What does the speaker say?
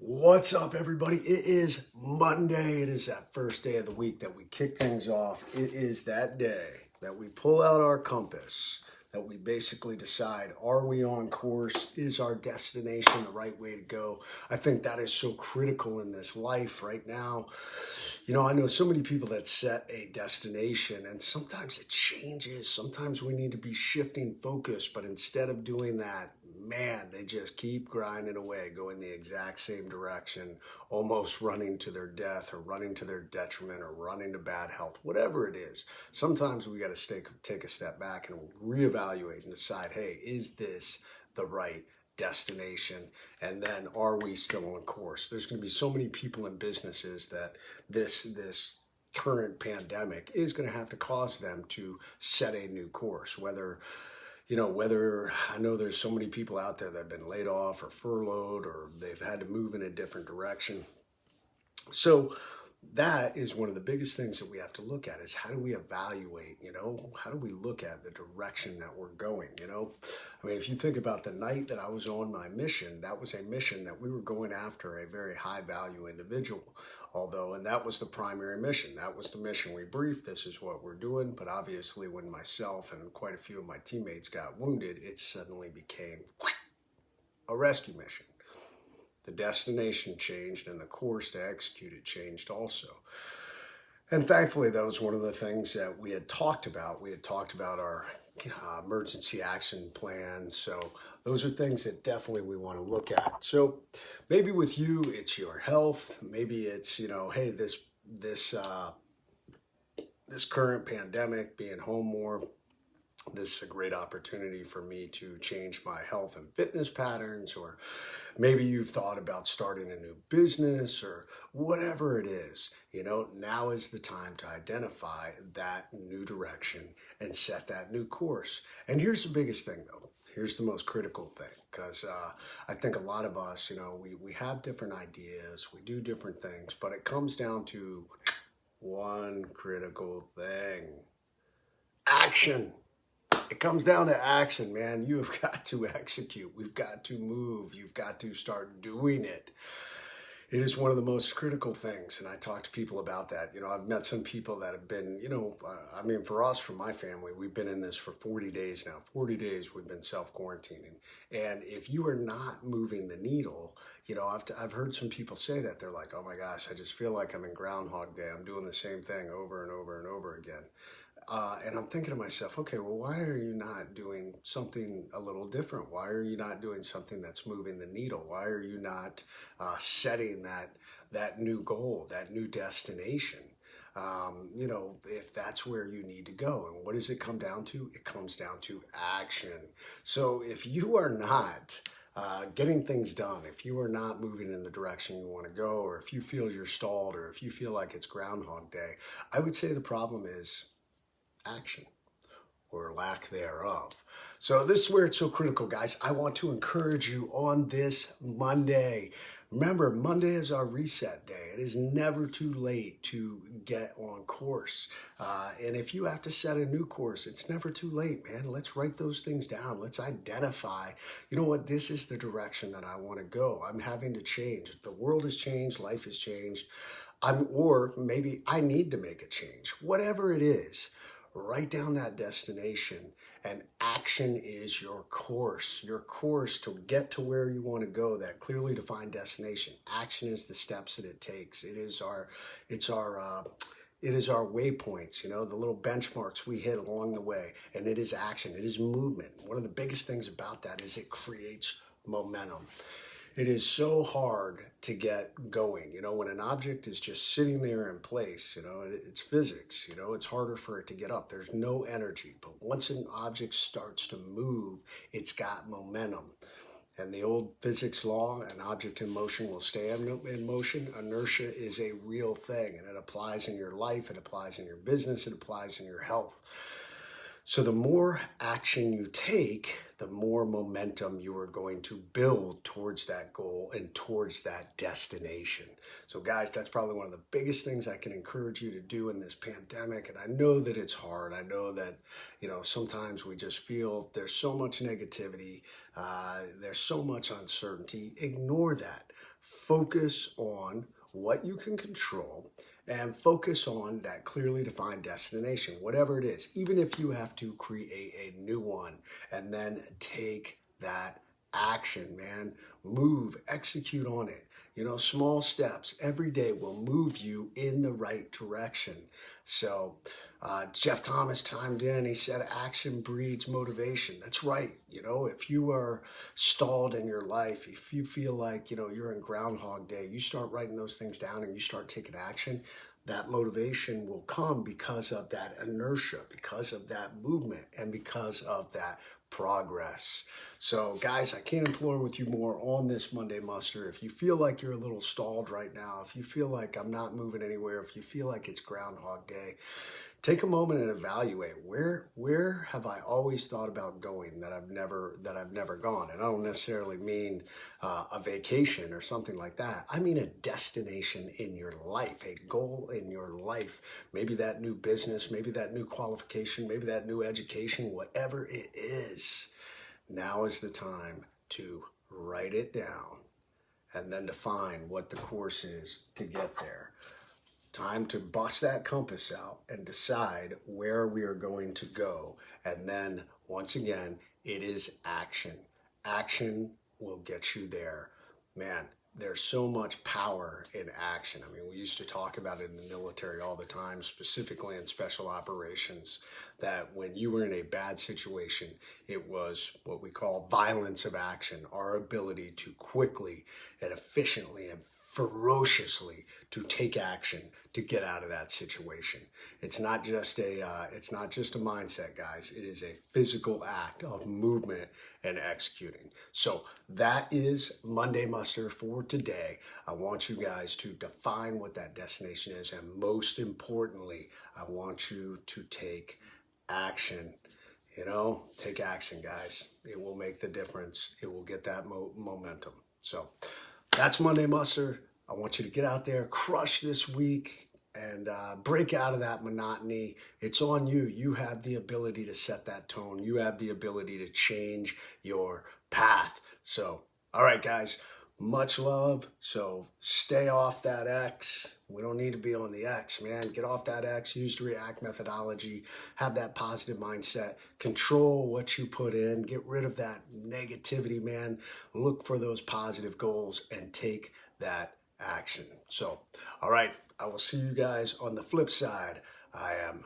What's up, everybody? It is Monday. It is that first day of the week that we kick things off. It is that day that we pull out our compass, that we basically decide, are we on course? Is our destination the right way to go? I think that is so critical in this life right now. I know so many people that set a destination and sometimes it changes. Sometimes we need to be shifting focus, but instead of doing that, man, they just keep grinding away, going the exact same direction, almost running to their death or running to their detriment or running to bad health, whatever it is. Sometimes we got to take a step back and reevaluate and decide, hey, is this the right destination? And then are we still on course? There's going to be so many people and businesses that this current pandemic is going to have to cause them to set a new course, whether I know there's so many people out there that have been laid off or furloughed or they've had to move in a different direction. So that is one of the biggest things that we have to look at is how do we evaluate, how do we look at the direction that we're going, I mean, if you think about the night that I was on my mission, that was a mission that we were going after a very high value individual, and that was the primary mission. That was the mission we briefed. This is what we're doing. But obviously when myself and quite a few of my teammates got wounded, it suddenly became a rescue mission. The destination changed and the course to execute it changed also. And thankfully, that was one of the things that we had talked about. We had talked about our emergency action plans. So those are things that definitely we want to look at. So maybe with you, it's your health. Maybe it's, hey, this current pandemic, being home more, this is a great opportunity for me to change my health and fitness patterns, or maybe you've thought about starting a new business or whatever it is. Now is the time to identify that new direction and set that new course. And here's the biggest thing, though. Here's the most critical thing, because I think a lot of us, we have different ideas, we do different things, but it comes down to one critical thing: action. It comes down to action, man. You have got to execute. We've got to move. You've got to start doing it. It is one of the most critical things. And I talk to people about that. I've met some people that have been, for us, for my family, we've been in this for 40 days now. 40 days we've been self-quarantining. And if you are not moving the needle, I've heard some people say that. They're like, oh my gosh, I just feel like I'm in Groundhog Day. I'm doing the same thing over and over and over again. And I'm thinking to myself, okay, well, why are you not doing something a little different? Why are you not doing something that's moving the needle? Why are you not setting that new goal, that new destination? If that's where you need to go. And what does it come down to? It comes down to action. So if you are not getting things done, if you are not moving in the direction you want to go, or if you feel you're stalled, or if you feel like it's Groundhog Day, I would say the problem is action or lack thereof. So this is where it's so critical, guys. I want to encourage you on this Monday. Remember, Monday is our reset day. It is never too late to get on course. And if you have to set a new course, it's never too late, man. Let's write those things down. Let's identify, you know what, this is the direction that I want to go. I'm having to change. The world has changed. Life has changed. Or maybe I need to make a change. Whatever it is, write down that destination, and action is your course to get to where you want to go, that clearly defined destination. Action is the steps that it takes. It is our waypoints, the little benchmarks we hit along the way. And it is action. It is movement. One of the biggest things about that is it creates momentum. It is so hard to get going. When an object is just sitting there in place, it's physics, it's harder for it to get up. There's no energy. But once an object starts to move, it's got momentum. And the old physics law, an object in motion will stay in motion. Inertia is a real thing, and it applies in your life, it applies in your business, it applies in your health. So the more action you take, the more momentum you are going to build towards that goal and towards that destination. So guys, that's probably one of the biggest things I can encourage you to do in this pandemic. And I know that it's hard. I know that, sometimes we just feel there's so much negativity. There's so much uncertainty. Ignore that. focus on what you can control and focus on that clearly defined destination, whatever it is, even if you have to create a new one, and then take that action, man. Move, execute on it. You know, small steps every day will move you in the right direction. So Jeff Thomas chimed in. He said, action breeds motivation. That's right. You know, if you are stalled in your life, if you feel like, you know, you're in Groundhog Day, you start writing those things down and you start taking action, that motivation will come because of that inertia, because of that movement, and because of that progress. So guys, I can't implore with you more on this Monday Muster. If you feel like you're a little stalled right now, if you feel like I'm not moving anywhere, if you feel like it's Groundhog Day, take a moment and evaluate where have I always thought about going that I've never gone. And I don't necessarily mean a vacation or something like that. I mean a destination in your life, a goal in your life. Maybe that new business, maybe that new qualification, maybe that new education, whatever it is. Now is the time to write it down and then define what the course is to get there. Time to bust that compass out and decide where we are going to go. And then, once again, it is action. Action will get you there. Man, there's so much power in action. I mean, we used to talk about it in the military all the time, specifically in special operations, that when you were in a bad situation, it was what we call violence of action, our ability to quickly and efficiently and ferociously to take action to get out of that situation. It's not just a mindset, guys. It is a physical act of movement and executing. So that is Monday Muster for today. I want you guys to define what that destination is, and most importantly, I want you to take action. You know, take action, guys. It will make the difference. It will get that momentum. So that's Monday Muster. I want you to get out there, crush this week, and break out of that monotony. It's on you. You have the ability to set that tone. You have the ability to change your path. So, all right, guys, much love. So stay off that X. We don't need to be on the X, man. Get off that X. Use the REACT methodology. Have that positive mindset. Control what you put in. Get rid of that negativity, man. Look for those positive goals and take that action. So, all right, I will see you guys on the flip side. I am